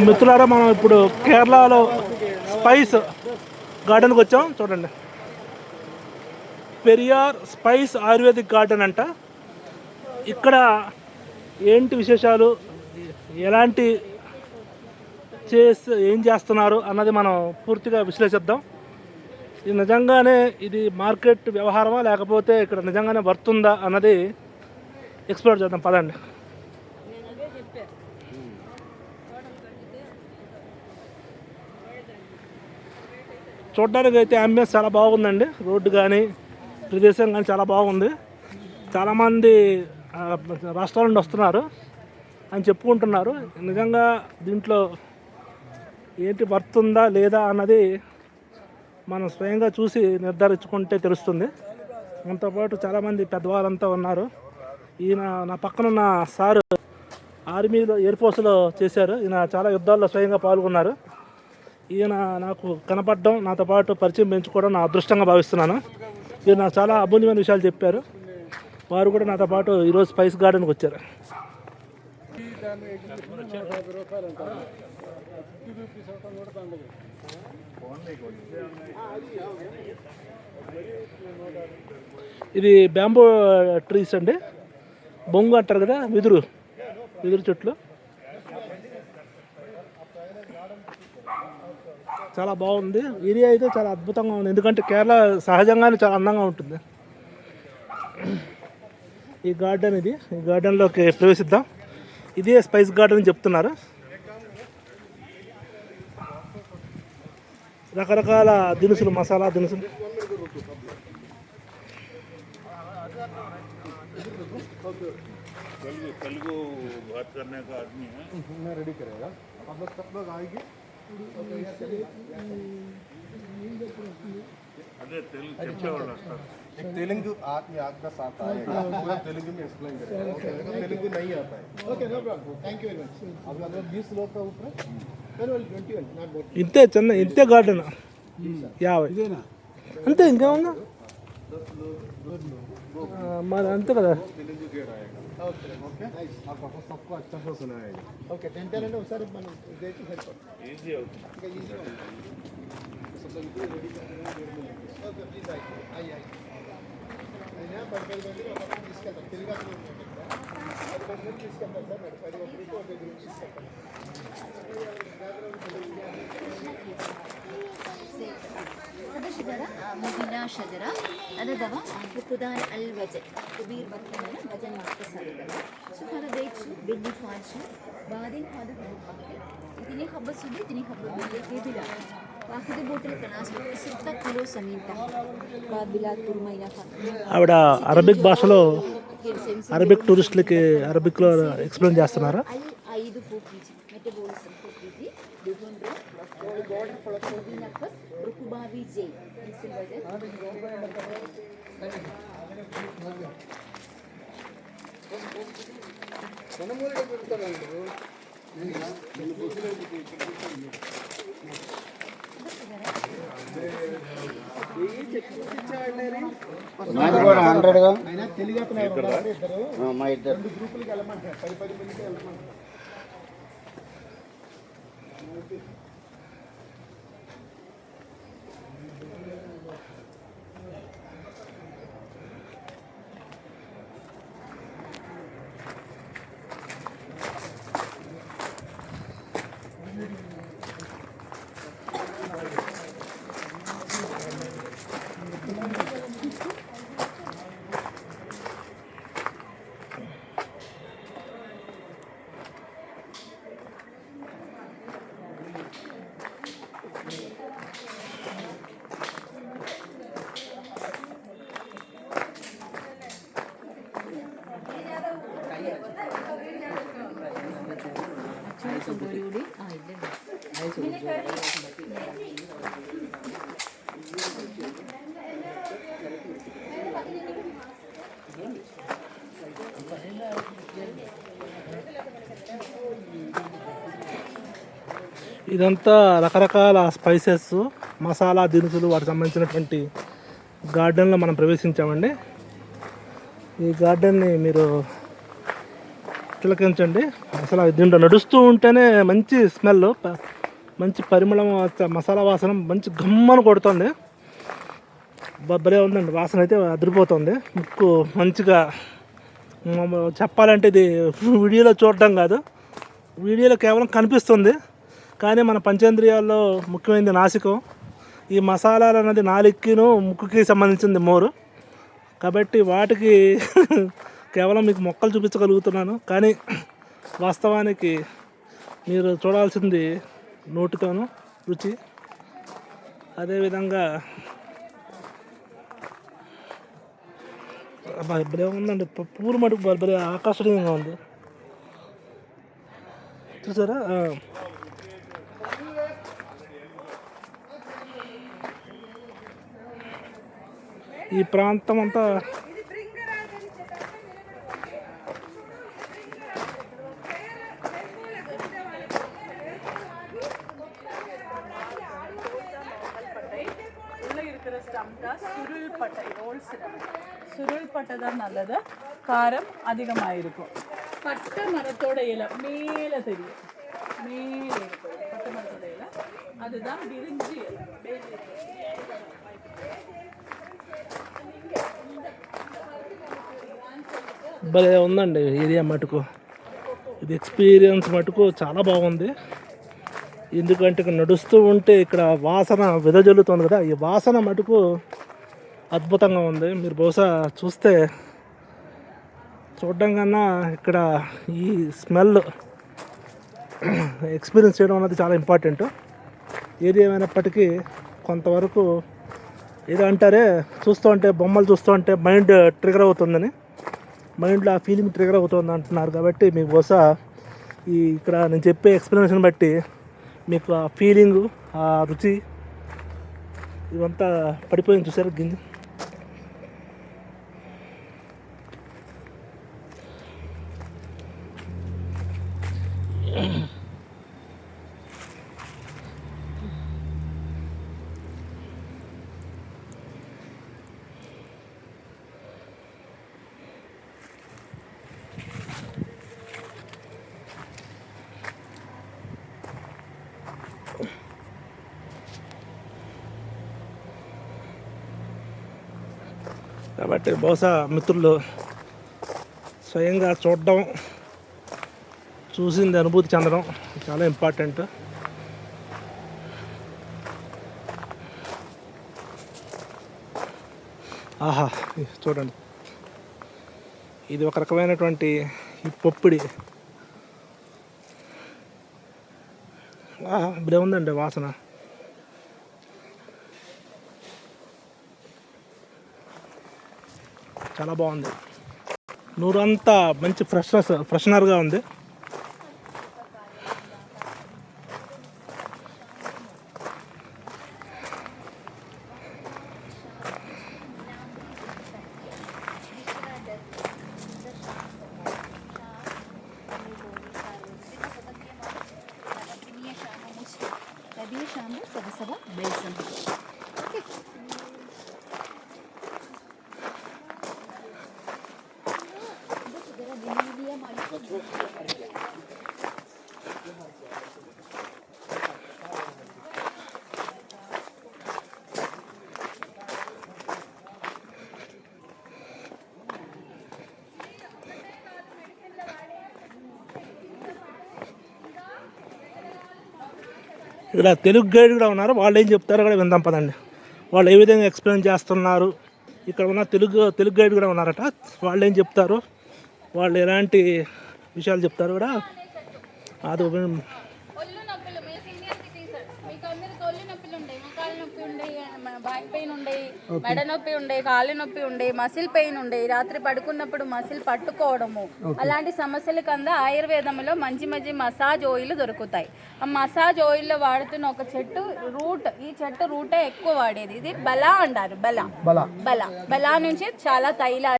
మిత్రులారా, మనం ఇప్పుడు కేరళలో స్పైస్ గార్డెన్కి వచ్చాం. చూడండి, పెరియార్ స్పైస్ ఆయుర్వేదిక్ గార్డెన్ అంట. ఇక్కడ ఏంటి విశేషాలు, ఎలాంటి ఏం చేస్తున్నారు అన్నది మనం పూర్తిగా విశ్లేషిద్దాం. ఇది నిజంగానే ఇది మార్కెట్ వ్యవహారమా లేకపోతే ఇక్కడ నిజంగానే వర్తుందా అన్నది ఎక్స్ప్లోర్ చేద్దాం. పదండి. చూడడానికి అయితే అంబియన్స్ చాలా బాగుందండి. రోడ్డు కానీ ప్రదేశం కానీ చాలా బాగుంది. చాలామంది రాష్ట్రాల నుండి వస్తున్నారు అని చెప్పుకుంటున్నారు. నిజంగా దీంట్లో ఏంటి వర్తుందా లేదా అన్నది మనం స్వయంగా చూసి నిర్ధారించుకుంటే తెలుస్తుంది. మనతో పాటు చాలామంది పెద్దవాళ్ళంతా ఉన్నారు. ఈయన నా పక్కనున్న సారు ఆర్మీలో ఎయిర్ ఫోర్స్లో చేశారు. ఈయన చాలా యుద్ధాల్లో స్వయంగా పాల్గొన్నారు. ఈయన నాకు కనపడడం, నాతో పాటు పరిచయం పెంచుకోవడం నా అదృష్టంగా భావిస్తున్నాను. ఈయన నాకు చాలా అమూల్యమైన విషయాలు చెప్పారు. వారు కూడా నాతో పాటు ఈరోజు స్పైస్ గార్డెన్కి వచ్చారు. ఇది బ్యాంబూ ట్రీస్ అండి. బొంగు అంటారు కదా, వెదురు చెట్లు. చాలా బాగుంది. ఏరియా అయితే చాలా అద్భుతంగా ఉంది. ఎందుకంటే కేరళ సహజంగానే చాలా అందంగా ఉంటుంది. ఈ గార్డెన్ ఈ గార్డెన్లోకి ప్రవేశిద్దాం. ఇదే స్పైస్ గార్డెన్ అని చెప్తున్నారు. రకరకాల దినుసులు, మసాలా దినుసులు. तेलुगु बात करने का आदमी है, मैं रेडी करेगा। आप लोग सब लोग आएंगे। अरे तेलुगु आदमी आपका साथ आएगा, पूरा तेलुगु में एक्सप्लेन करेगा। तेलुगु नहीं आता है। Okay, no problem, thank you very much. आप लोग 20 लोग का ऊपर 21 नॉट बोट ఇంతే చిన్న ఇంతే గార్డెన్ 50 ఇదేనా? అంతే, ఇంకేమన్నా మరి అంతే కదా. ओके ओके, आपको सबको अच्छा से सुनाएगा। ओके, 10 टेलेंट ఒకసారి మనం దేనికి హెల్ప్ ఈజీ అవుతుంది. ఇంకా ఈజీ అవుతుంది. सब लोग रेडी करना है। ओके, प्लीज आइए అయినా పర్ఫెక్ట్ గా మనం తీసుకెళ్తాం. తెలుగులో పర్ఫెక్ట్ తీసుకెళ్తాం సార్. మరి గ్రూప్ ఒక గ్రూప్ తీసుకెళ్తాం. شجرة مدينة شجرة أنا دوا بقدان الوجه كبير بطلنا وجن مختصر دوا شو هذا ديتش بدي فانش بعدين هذا إتني خبر سودي إتني خبر بيجي كبيرة واحد بوتل كناس 6 كيلو سمينتا بعد بلاد تورماينا ఆవిడ అరబిక్ భాషలో అరబిక్ టూరిస్టులకి అరబిక్లో ఎక్స్ప్లెయిన్ చేస్తున్నారా? 5 పూకీజీ మెటబోలిజం పూకీజీ different border for protein plus rukubavi j in budget నాది కూడా 100 గా అయినా తెలుగు అతను ఇద్దరు మా ఇద్దరు గ్రూపులకి వెళ్ళమంటారు. 10 మందికి వెళ్ళమంటారు. ఇదంతా రకరకాల స్పైసెస్, మసాలా దినుసులు, వాటికి సంబంధించినటువంటి గార్డెన్లో మనం ప్రవేశించామండి. ఈ గార్డెన్ని మీరు తిలకించండి. అసలు దీంట్లో నడుస్తూ ఉంటేనే మంచి స్మెల్, మంచి పరిమళం, మసాలా వాసన మంచి గమ్మను కొడుతుంది. భలే ఉందండి, వాసన అయితే అదిరిపోతుంది. ముక్కు మంచిగా చెప్పాలంటే ఇది వీడియోలో చూడడం కాదు, వీడియోలో కేవలం కనిపిస్తుంది, కానీ మన పంచేంద్రియాల్లో ముఖ్యమైనది నాసికం. ఈ మసాలాలు అన్నది నాలుకను ముక్కుకి సంబంధించింది మోరు, కాబట్టి వాటికి కేవలం మీకు మొక్కలు చూపించగలుగుతున్నాను. కానీ వాస్తవానికి మీరు చూడాల్సింది నోటితోనూ రుచి. అదేవిధంగా భలే ఉందండి, పూలు మటుకు భలే ఆకర్షణీయంగా ఉంది, చూసారా? ఈ ప్రాంతం అంతా சுருள் பட்டை தான் நல்லது. காரம் அதிகமாக இருக்கும். பட்டை மரத்தோட இலை மேலே தெரியும், மேலே இருக்கும் பட்டை மரத்தோட இலை, அதுதான் விரிஞ்சி இலை. భలే ఉందండి ఏరియా మటుకు. ఇది ఎక్స్పీరియన్స్ మటుకు చాలా బాగుంది. ఎందుకంటే ఇక్కడ నడుస్తూ ఉంటే ఇక్కడ వాసన వెదజల్లుతుంది కదా, ఈ వాసన మటుకు అద్భుతంగా ఉంది. మీరు బహుశా చూడడం కన్నా ఇక్కడ ఈ స్మెల్ ఎక్స్పీరియన్స్ చేయడం అనేది చాలా ఇంపార్టెంట్. ఏది ఏమైనప్పటికీ కొంతవరకు ఏదో అంటారే, చూస్తూ ఉంటే బొమ్మలు చూస్తూ ఉంటే మైండ్ ట్రిగర్ అవుతుందని, మైండ్లో ఆ ఫీలింగ్ ట్రిగర్ అవుతుంది అంటున్నారు. కాబట్టి మీకు బహుశా ఇక్కడ నేను చెప్పే ఎక్స్ప్లెనేషన్ బట్టి మీకు ఆ ఫీలింగు, ఆ రుచి ఇవంతా పడిపోయింది, చూసారు గింజ. కాబట్టి బహుశా మిత్రులు స్వయంగా చూడడం, చూసింది అనుభూతి చెందడం చాలా ఇంపార్టెంట్. ఆహా, చూడండి, ఇది ఒక రకమైనటువంటి ఈ పొప్పిడి. ఇప్పుడే ఉందండి వాసన. చాలా బాగుంది, నూరంతా మంచి ఫ్రెషనర్గా ఉంది. ఇక్కడ తెలుగు గైడ్ కూడా ఉన్నారు, వాళ్ళు ఏం చెప్తారో కూడా విందాం పదండి. వాళ్ళు ఏ విధంగా ఎక్స్ప్లెయిన్ చేస్తున్నారు. ఇక్కడ ఉన్న తెలుగు గైడ్ కూడా ఉన్నారట, వాళ్ళు ఏం చెప్తారు, వాళ్ళు ఎలాంటి విషయాలు చెప్తారు కూడా అది. ఒళ్ళు నొప్పులు మీ సీనియర్ సిటిజన్, మీకు అందరికి ఒళ్ళు నొప్పులు ఉంటాయి, మోకాలు నొప్పి ఉంటాయి, బ్యాక్ పెయిన్ ఉంటాయి, మెడ నొప్పి ఉంటాయి, కాళ్ళు నొప్పి ఉంటాయి, మసిల్ పెయిన్ ఉంటాయి, రాత్రి పడుకున్నప్పుడు మసిల్ పట్టుకోవడము, అలాంటి సమస్యలకు అందా ఆయుర్వేదంలో మంచి మంచి మసాజ్ ఆయిల్ దొరుకుతాయి. ఆ మసాజ్ ఆయిల్లో వాడుతున్న ఒక చెట్టు రూట్, ఈ చెట్టు రూటే ఎక్కువ వాడేది. ఇది బలా అంటారు, బలా నుంచి చాలా తైలాలు